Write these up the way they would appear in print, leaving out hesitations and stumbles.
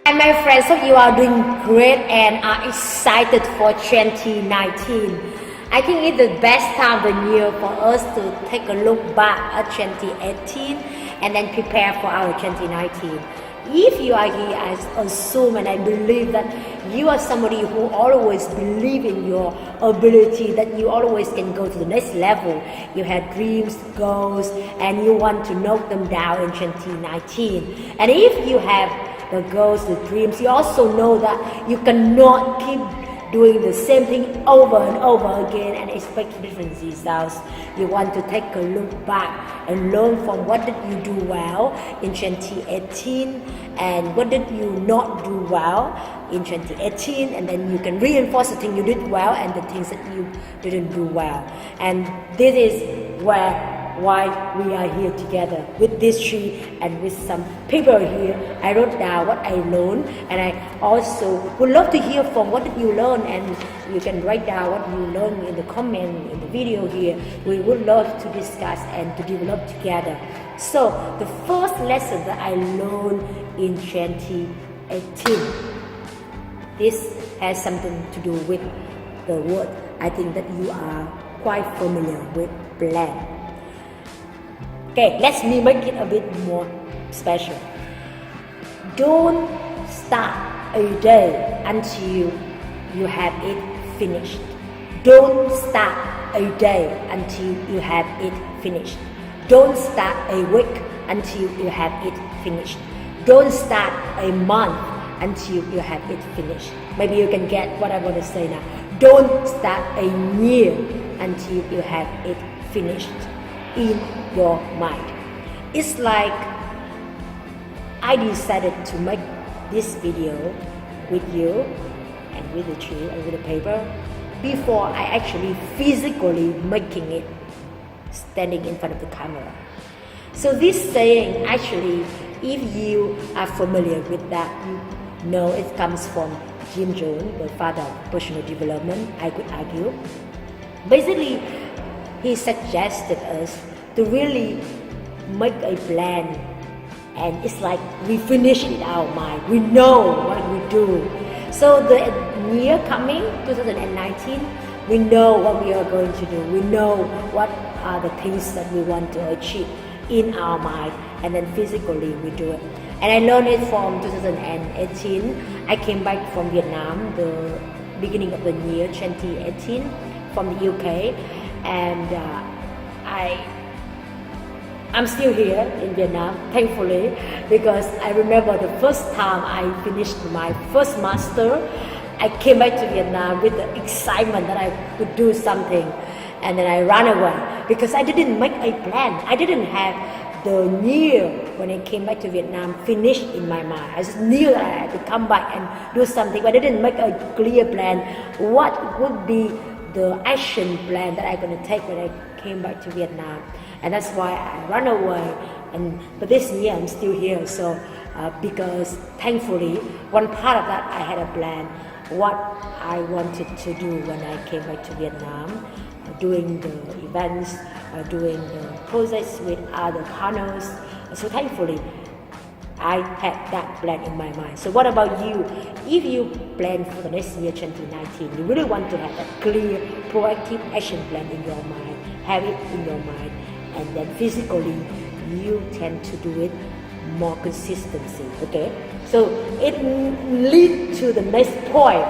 Hi my friends, hope you are doing great and are excited for 2019. I think it's the best time of the year for us to take a look back at 2018 and then prepare for our 2019. If you are here, I assume and I believe that you are somebody who always believe in your ability, that you always can go to the next level. You have dreams, goals, and you want to knock them down in 2019. And if you have the goals, the dreams, you also know that you cannot keep doing the same thing over and over again and expect different results. You want to take a look back and learn from what did you do well in 2018 and what did you not do well in 2018, and then you can reinforce the thing you did well and the things that you didn't do well. And this is why we are here together with this tree and with some people here. I wrote down what I learned, and I also would love to hear from what did you learn, and you can write down what you learned in the comment in the video here. We would love to discuss and to develop together. So the first lesson that I learned in 2018, this has something to do with the word I think that you are quite familiar with, plan. Okay, let me make it a bit more special. Don't start a day until you have it finished. Don't start a day until you have it finished. Don't start a week until you have it finished. Don't start a month until you have it finished. Maybe you can get what I want to say now. Don't start a year until you have it finished in your mind. It's like I decided to make this video with you and with the tree and with the paper before I actually physically making it, standing in front of the camera. So this saying, actually, if you are familiar with that, you know it comes from Jim Rohn, the father of personal development, I could argue. Basically, he suggested us to really make a plan, and it's like we finish it in our mind. We know what we do. So the year coming, 2019, we know what we are going to do. We know what are the things that we want to achieve in our mind, and then physically we do it. And I learned it from 2018. I came back from Vietnam, the beginning of the year 2018, from the UK, and I'm still here in Vietnam, thankfully, because I remember the first time I finished my first master, I came back to Vietnam with the excitement that I would do something, and then I ran away because I didn't make a plan. I didn't have the year when I came back to Vietnam finished in my mind. I just knew that I had to come back and do something, but I didn't make a clear plan. What would be the action plan that I'm going to take when I came back to Vietnam? And that's why I ran away. But this year I'm still here. So because thankfully, one part of that I had a plan, what I wanted to do when I came back to Vietnam, doing the events, doing the projects with other partners. So thankfully, I had that plan in my mind. So what about you? If you plan for the next year, 2019, you really want to have a clear, proactive action plan in your mind, have it in your mind, and then physically, you tend to do it more consistency, okay? So it leads to the next point.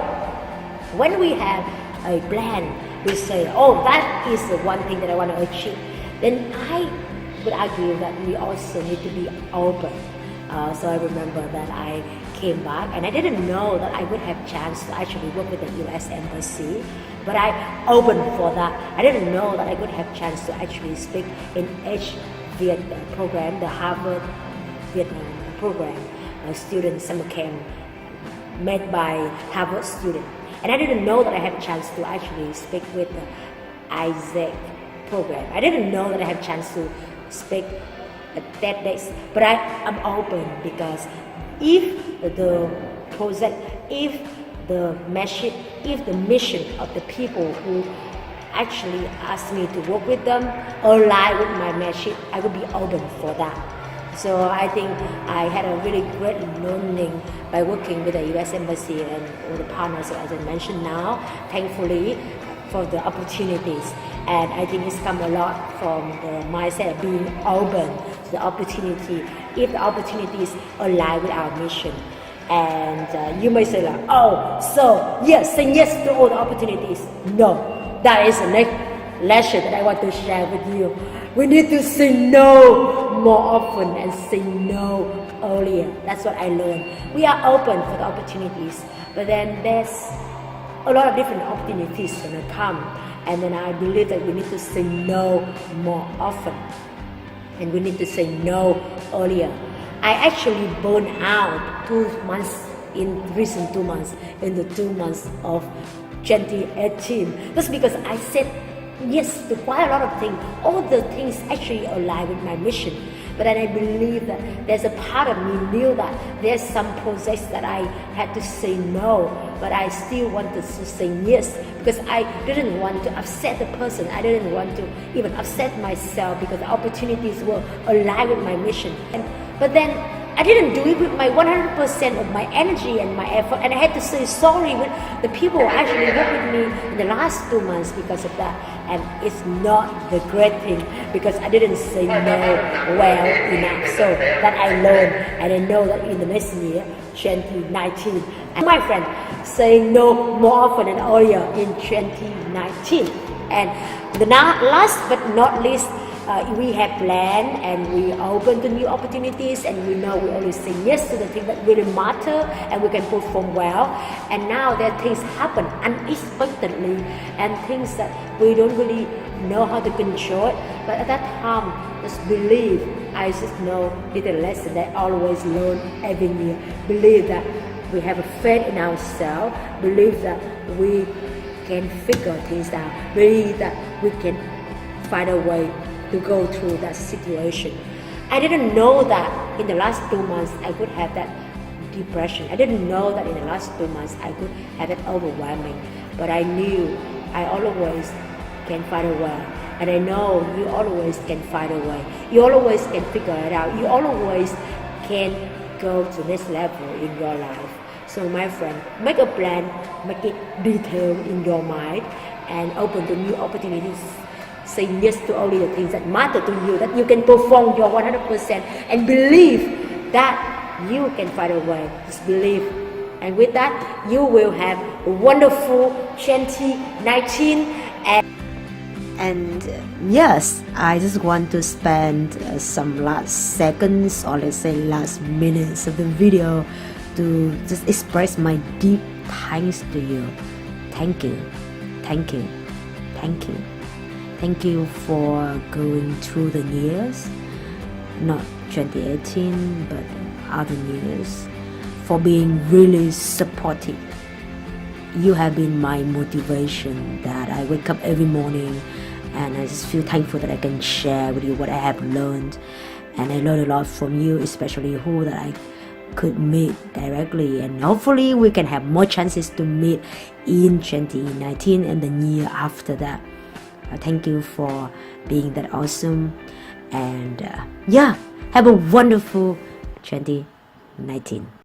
When we have a plan, we say, oh, that is the one thing that I want to achieve. Then I would argue that we also need to be open. So I remember that I came back and I didn't know that I would have chance to actually work with the US Embassy, but I opened for that. I didn't know that I would have chance to actually speak in HViet program, the Harvard Vietnam program, a student summer camp made by Harvard students. And I didn't know that I had a chance to actually speak with the Isaac program. I didn't know that I had a chance to speak at that days, but I am open because if the project, if the message, if the mission of the people who actually ask me to work with them align with my message, I will be open for that. So I think I had a really great learning by working with the U.S. Embassy and all the partners, as I mentioned now, thankfully, for the opportunities. And I think it's come a lot from the mindset of being open to the opportunity, if the opportunities align with our mission. And you may say like, oh, so yes, say yes to all the opportunities. No, that is the next lesson that I want to share with you. We need to say no more often and say no earlier. That's what I learned. We are open for the opportunities, but then there's a lot of different opportunities gonna come, and then I believe that we need to say no more often, and we need to say no earlier. I actually burned out 2 months in recent 2 months, in the 2 months of 2018. That's because I said yes to quite a lot of things. All the things actually align with my mission. But then I believe that there's a part of me knew that there's some projects that I had to say no, but I still wanted to say yes because I didn't want to upset the person. I didn't want to even upset myself because the opportunities were aligned with my mission. But then I didn't do it with my 100% of my energy and my effort, and I had to say sorry with the people who actually worked with me in the last 2 months because of that. And it's not the great thing because I didn't say no well enough. So that I learned, and I know that in the next year, 2019, and my friend, say no more often and earlier in 2019. And the last but not least, we have planned and we are open to new opportunities, and we know we always say yes to the things that really matter and we can perform well. And now that things happen unexpectedly and things that we don't really know how to control. But at that time, just believe, I just know little lesson that I always learn every year. Believe that we have a faith in ourselves, believe that we can figure things out, believe that we can find a way to go through that situation. I didn't know that in the last 2 months I could have that depression. I didn't know that in the last 2 months I could have that overwhelming. But I knew I always can find a way. And I know you always can find a way. You always can figure it out. You always can go to the next level in your life. So my friend, make a plan, make it detailed in your mind, and open to new opportunities. Say yes to only the things that matter to you, that you can perform your 100%, and believe that you can find a way. Just believe. And with that, you will have a wonderful 2019. And yes, I just want to spend some last seconds, or let's say last minutes of the video to just express my deep thanks to you. Thank you. Thank you. Thank you. Thank you for going through the years, not 2018, but other years, for being really supportive. You have been my motivation, that I wake up every morning and I just feel thankful that I can share with you what I have learned. And I learned a lot from you, especially who that I could meet directly, and hopefully we can have more chances to meet in 2019 and the year after that. Thank you for being that awesome, and have a wonderful 2019.